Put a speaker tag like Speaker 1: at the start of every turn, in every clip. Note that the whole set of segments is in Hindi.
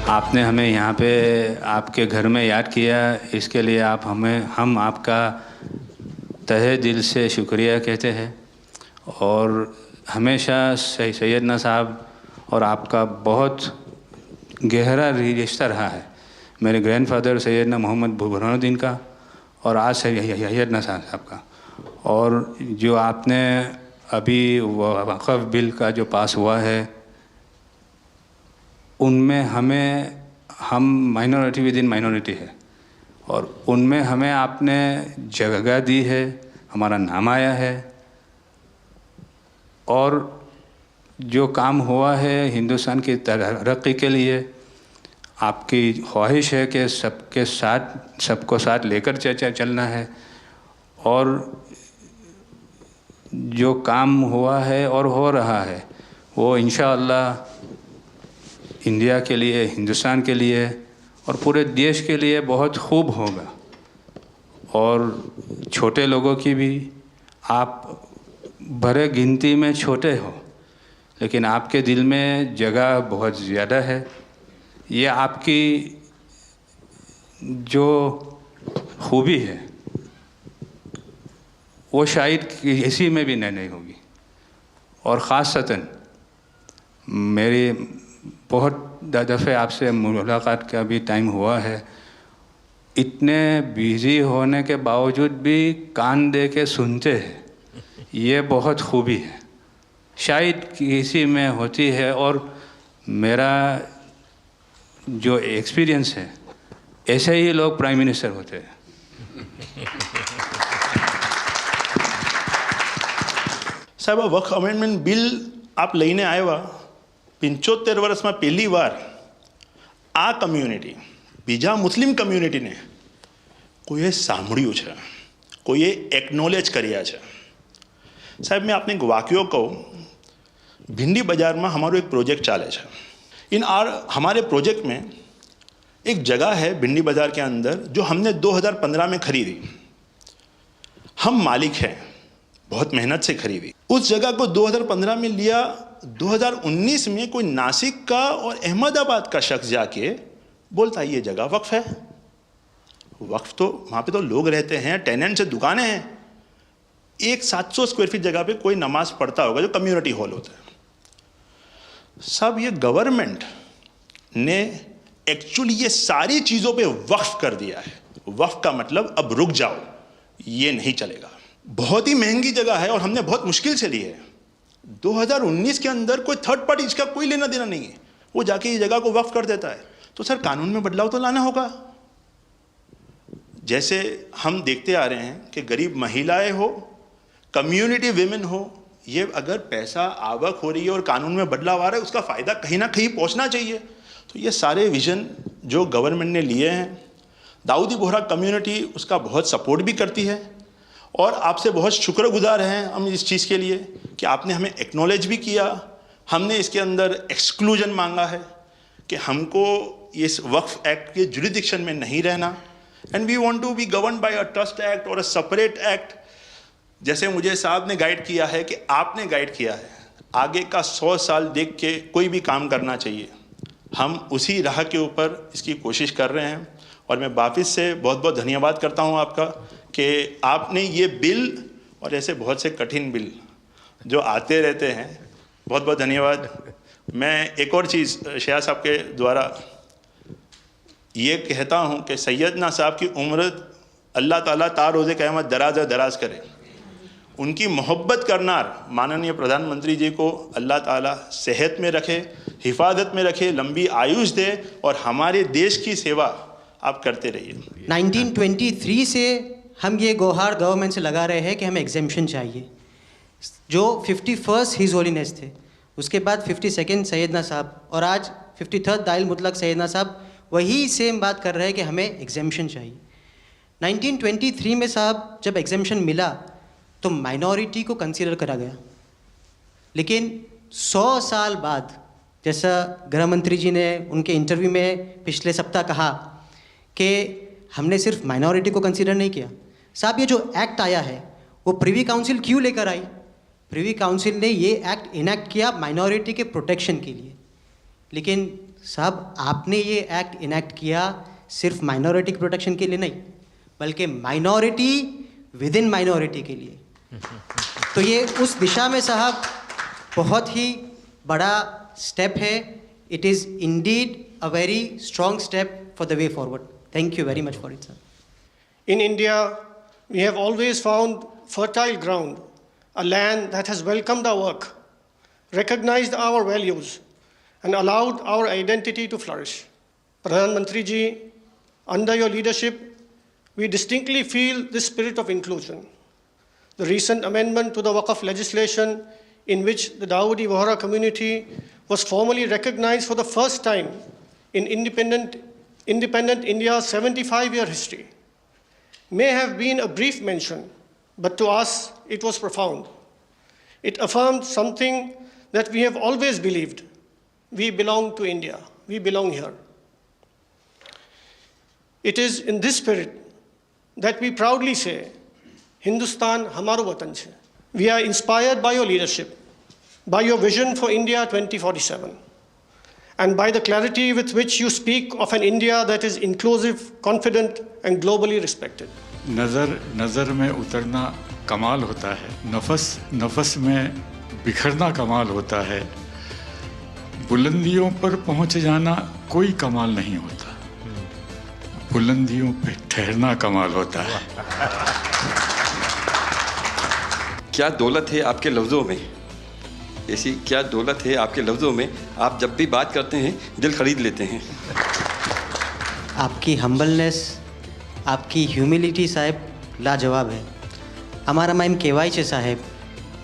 Speaker 1: आपने हमें यहाँ पे आपके घर में याद किया, इसके लिए हम आपका तहे दिल से शुक्रिया कहते हैं। और हमेशा सैयदना साहब और आपका बहुत गहरा रिश्ता रहा है, मेरे ग्रैंडफादर सैयदना मोहम्मद बुरहानुद्दीन का और आज सैयदना साहब का। और जो आपने अभी वक़फ़ बिल का जो पास हुआ है, उनमें हम माइनॉरिटी विद इन माइनॉरिटी है, और उनमें हमें आपने जगह दी है, हमारा नाम आया है। और जो काम हुआ है हिंदुस्तान की तरक्की के लिए, आपकी ख्वाहिश है कि सबको साथ लेकर चलना है। और जो काम हुआ है और हो रहा है वो इंशाअल्लाह इंडिया के लिए, हिंदुस्तान के लिए और पूरे देश के लिए बहुत खूब होगा। और छोटे लोगों की भी, आप भरे गिनती में छोटे हो लेकिन आपके दिल में जगह बहुत ज़्यादा है। ये आपकी जो खूबी है वो शायद किसी में भी नहीं होगी। और ख़ासतन मेरी बहुत दफ़े आपसे मुलाकात का भी टाइम हुआ है, इतने बिज़ी होने के बावजूद भी कान दे के सुनते हैं, ये बहुत खूबी है, शायद किसी में होती है। और मेरा जो एक्सपीरियंस है, ऐसे ही लोग प्राइम मिनिस्टर होते हैं।
Speaker 2: સાહેબ, આ વક્ફ અમેન્ડમેન્ટ બિલ આપ લઈને આવ્યા, 75 વર્ષમાં પહેલી વાર આ કમ્યુનિટી, બીજા મુસ્લિમ કમ્યુનિટીને કોઈએ સાંભળ્યું છે, કોઈએ એકનોલેજ કર્યા છે। સાહેબ, मैं आपने एक वाक्य कहूँ, भिंडी बाज़ार में हमारो एक प्रोजेक्ट चाले है। हमारे प्रोजेक्ट में एक जगह है भिंडी बाज़ार के अंदर जो हमने 2015 में खरीदी। हम मालिक हैं, बहुत मेहनत से खरीदी। उस जगह को 2015 में लिया, 2019 में कोई नासिक का और अहमदाबाद का शख्स जाके बोलता ये जगह वक्फ है। वक्फ तो वहाँ पे तो लोग रहते हैं, टेनेंट्स हैं, दुकानें हैं। एक 700 स्क्वायर फीट जगह पे कोई नमाज पढ़ता होगा जो कम्युनिटी हॉल होता है। सब ये गवर्नमेंट ने एक्चुअली ये सारी चीज़ों पे वक्फ कर दिया है। वक्फ का मतलब अब रुक जाओ, ये नहीं चलेगा। बहुत ही महंगी जगह है और हमने बहुत मुश्किल से ली है। 2019 के अंदर कोई थर्ड पार्टी, इसका कोई लेना देना नहीं है, वो जाके ये जगह को वक्फ कर देता है। तो सर, कानून में बदलाव तो लाना होगा। जैसे हम देखते आ रहे हैं कि गरीब महिलाएं हो, कम्युनिटी विमेन हो, ये अगर पैसा आवक हो रही है और कानून में बदलाव आ रहा है, उसका फ़ायदा कहीं ना कहीं पहुंचना चाहिए। तो ये सारे विजन जो गवर्नमेंट ने लिए हैं, दाऊदी बोहरा कम्युनिटी उसका बहुत सपोर्ट भी करती है। और आपसे बहुत शुक्रगुजार हैं हम इस चीज़ के लिए कि आपने हमें एक्नॉलेज भी किया। हमने इसके अंदर एक्सक्लूजन मांगा है कि हमको इस वक्फ एक्ट के जुरिडिक्शन में नहीं रहना, and we want to be govern by a trust act और अ सेपरेट एक्ट। जैसे मुझे साहब ने गाइड किया है कि आपने गाइड किया है, आगे का 100 साल देख के कोई भी काम करना चाहिए। हम उसी राह के ऊपर इसकी कोशिश कर रहे हैं। और मैं वापस से बहुत बहुत धन्यवाद करता हूं आपका कि आपने ये बिल और ऐसे बहुत से कठिन बिल जो आते रहते हैं, बहुत बहुत धन्यवाद। मैं एक और चीज़ शाह साहब के द्वारा ये कहता हूं कि सैयदना साहब की उम्र अल्लाह ताला तार रोज़े क़यामत दराज करे। उनकी मोहब्बत करनार माननीय प्रधानमंत्री जी को अल्लाह ताला सेहत में रखे, हिफाजत में रखे, लंबी आयुष दे और हमारे देश की सेवा आप करते रहिए।
Speaker 3: 1923 से हम ये गोहार गवर्नमेंट से लगा रहे हैं कि हमें एग्जेम्पशन चाहिए। जो 51st हिज होलीनेस थे, उसके बाद 52nd सैयदना साहब और आज 53rd दाइल मुतलक सैयदना साहब वही सेम बात कर रहे हैं कि हमें एग्जेम्पशन चाहिए। 1923 में साहब जब एग्जेम्पशन मिला तो माइनॉरिटी को कंसीडर करा गया, लेकिन 100 साल बाद, जैसा गृह मंत्री जी ने उनके इंटरव्यू में पिछले सप्ताह कहा कि हमने सिर्फ माइनॉरिटी को कंसीडर नहीं किया। साहब, ये जो एक्ट आया है वो प्रिवी काउंसिल क्यों लेकर आई? प्रिवी काउंसिल ने ये एक्ट इनैक्ट किया माइनॉरिटी के प्रोटेक्शन के लिए, लेकिन साहब आपने ये एक्ट इनैक्ट किया सिर्फ माइनॉरिटी की प्रोटेक्शन के लिए नहीं, बल्कि माइनॉरिटी विद इन माइनॉरिटी के लिए। तो ये उस दिशा में साहब बहुत ही बड़ा स्टेप है। It is indeed a very strong step for the way forward. Thank you very much for it sir.
Speaker 4: In India, we have always found fertile ground, a land that has welcomed our work, recognized our values, and allowed our identity to flourish. Pradhan Mantri ji, under your leadership, we distinctly feel this spirit of inclusion. The recent amendment to the Waqf legislation, in which the Dawoodi Bohra community was formally recognized for the first time in independent India's 75-year history, may have been a brief mention, but to us it was profound. It affirmed something that we have always believed. We belong to India. We belong here. It is in this spirit that we proudly say, Hindustan hamaro watan chhe. We are inspired by your leadership, by your vision for India 2047, and by the clarity with which you speak of an India that is inclusive, confident, and globally respected.
Speaker 5: नज़र में उतरना कमाल होता है, नफस में बिखरना कमाल होता है, बुलंदियों पर पहुंच जाना कोई कमाल नहीं होता, बुलंदियों पे ठहरना कमाल होता है।
Speaker 6: क्या दौलत है आपके लफ्ज़ों में, ऐसी क्या दौलत है आपके लफ्ज़ों में, आप जब भी बात करते हैं दिल खरीद लेते हैं।
Speaker 3: आपकी हम्बलनेस, आपकी ह्यूमिलिटी साहेब लाजवाब है। हमारा माइम केवाई छे साहेब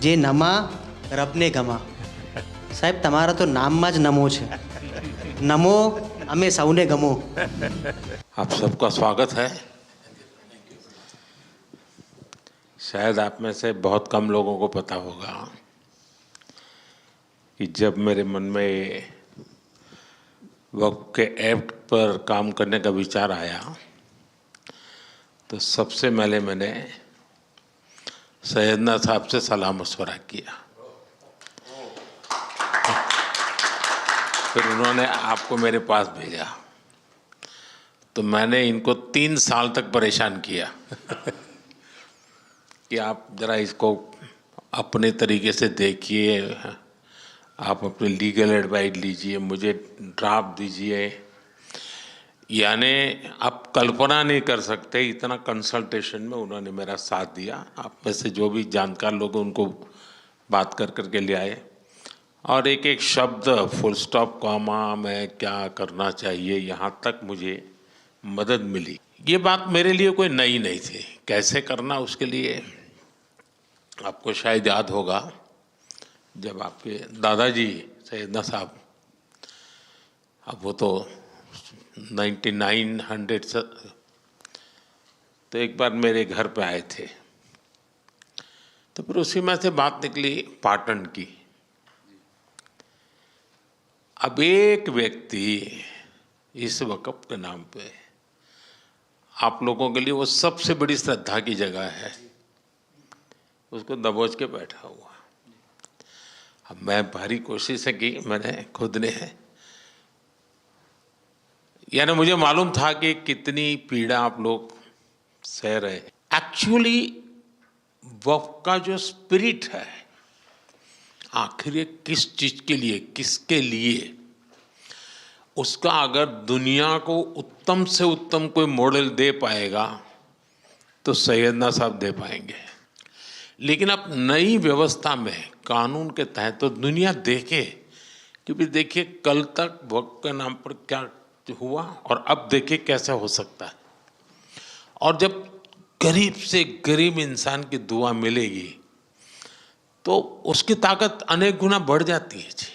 Speaker 3: जे नमा रबने गमा। साहेब तमारा तो नाम माज नमो है, नमो हमें सौने गमो।
Speaker 7: आप सबका स्वागत है। शायद आप में से बहुत कम लोगों को पता होगा कि जब मेरे मन में वक्फ के एक्ट पर काम करने का विचार आया तो सबसे पहले मैंने सैयदना साहब से सलाह मशवरा किया, फिर उन्होंने आपको मेरे पास भेजा, तो मैंने इनको 3 साल तक परेशान किया कि आप ज़रा इसको अपने तरीके से देखिए, आप अपनी लीगल एडवाइस लीजिए, मुझे ड्राफ्ट दीजिए। यानी आप कल्पना नहीं कर सकते इतना कंसल्टेशन में उन्होंने मेरा साथ दिया। आप में से जो भी जानकार लोग उनको बात कर करके ले आए और एक एक शब्द फुल स्टॉप कॉमा में क्या करना चाहिए यहाँ तक मुझे मदद मिली। ये बात मेरे लिए कोई नई नहीं थी, कैसे करना उसके लिए आपको शायद याद होगा जब आपके दादाजी सैयदना साहब, अब वो तो 1900 से, तो एक बार मेरे घर पे आए थे, तो फिर उसी में से बात निकली पाटन की। अब एक व्यक्ति इस वक़्फ़ के नाम पे आप लोगों के लिए वो सबसे बड़ी श्रद्धा की जगह है, उसको दबोच के बैठा हुआ। अब मैं भारी कोशिश की मैंने खुद ने, यानी मुझे मालूम था कि कितनी पीड़ा आप लोग सह रहे हैं। एक्चुअली वक्फ का जो स्पिरिट है, आखिर ये किस चीज़ के लिए, किसके लिए, उसका अगर दुनिया को उत्तम से उत्तम कोई मॉडल दे पाएगा तो सैयदना साहब दे पाएंगे। लेकिन अब नई व्यवस्था में कानून के तहत तो दुनिया देखे, क्योंकि देखिए कल तक वक्फ के नाम पर क्या हुआ और अब देखिए कैसे हो सकता है। और जब गरीब से गरीब इंसान की दुआ मिलेगी तो उसकी ताकत अनेक गुना बढ़ जाती है जी।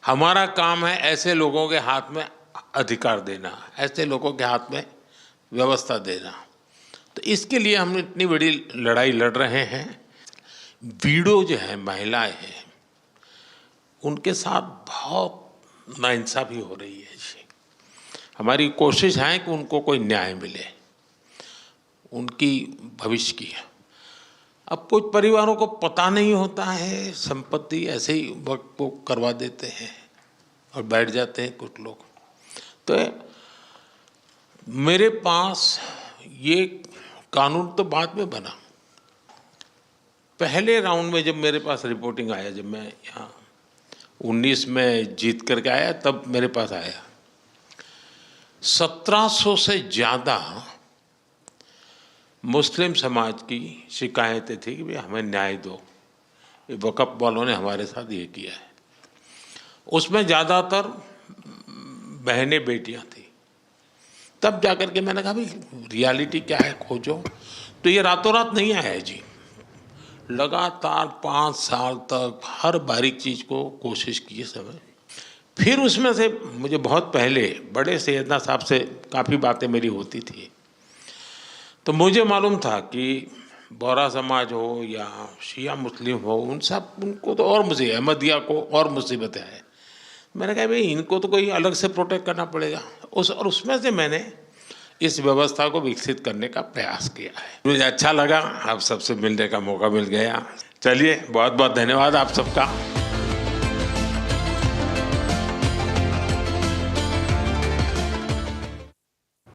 Speaker 7: हमारा काम है ऐसे लोगों के हाथ में अधिकार देना, ऐसे लोगों के हाथ में व्यवस्था देना। तो इसके लिए हम इतनी बड़ी लड़ाई लड़ रहे हैं। वीडो जो है, महिलाएं हैं, उनके साथ बहुत नाइंसाफ़ी हो रही है जी। हमारी कोशिश है कि उनको कोई न्याय मिले, उनकी भविष्य की। अब कुछ परिवारों को पता नहीं होता है, संपत्ति ऐसे ही वक्त को करवा देते हैं और बैठ जाते हैं कुछ लोग। तो मेरे पास ये कानून तो बाद में बना, पहले राउंड में जब मेरे पास रिपोर्टिंग आया, जब मैं यहाँ 19 में जीत करके आया, तब मेरे पास आया 1700 से ज़्यादा मुस्लिम समाज की शिकायतें थी कि भाई हमें न्याय दो, ये वक़्फ़ वालों ने हमारे साथ ये किया है। उसमें ज़्यादातर बहनें बेटियां थी। तब जाकर के मैंने कहा भाई रियलिटी क्या है खोजो। तो ये रातों रात नहीं आया है जी, लगातार 5 साल तक हर बारीक चीज़ को कोशिश की समय। फिर उसमें से मुझे बहुत पहले बड़े सैयदना साहब से काफ़ी बातें मेरी होती थी, तो मुझे मालूम था कि बोहरा समाज हो या शिया मुस्लिम हो, उनको तो और मुझे अहमदिया को और मुसीबतें हैं। मैंने कहा भाई इनको तो कोई अलग से प्रोटेक्ट करना पड़ेगा। और उसमें से मैंने इस व्यवस्था को विकसित करने का प्रयास किया है। मुझे अच्छा लगा, आप सबसे मिलने का मौका मिल गया। चलिए, बहुत बहुत धन्यवाद आप सबका।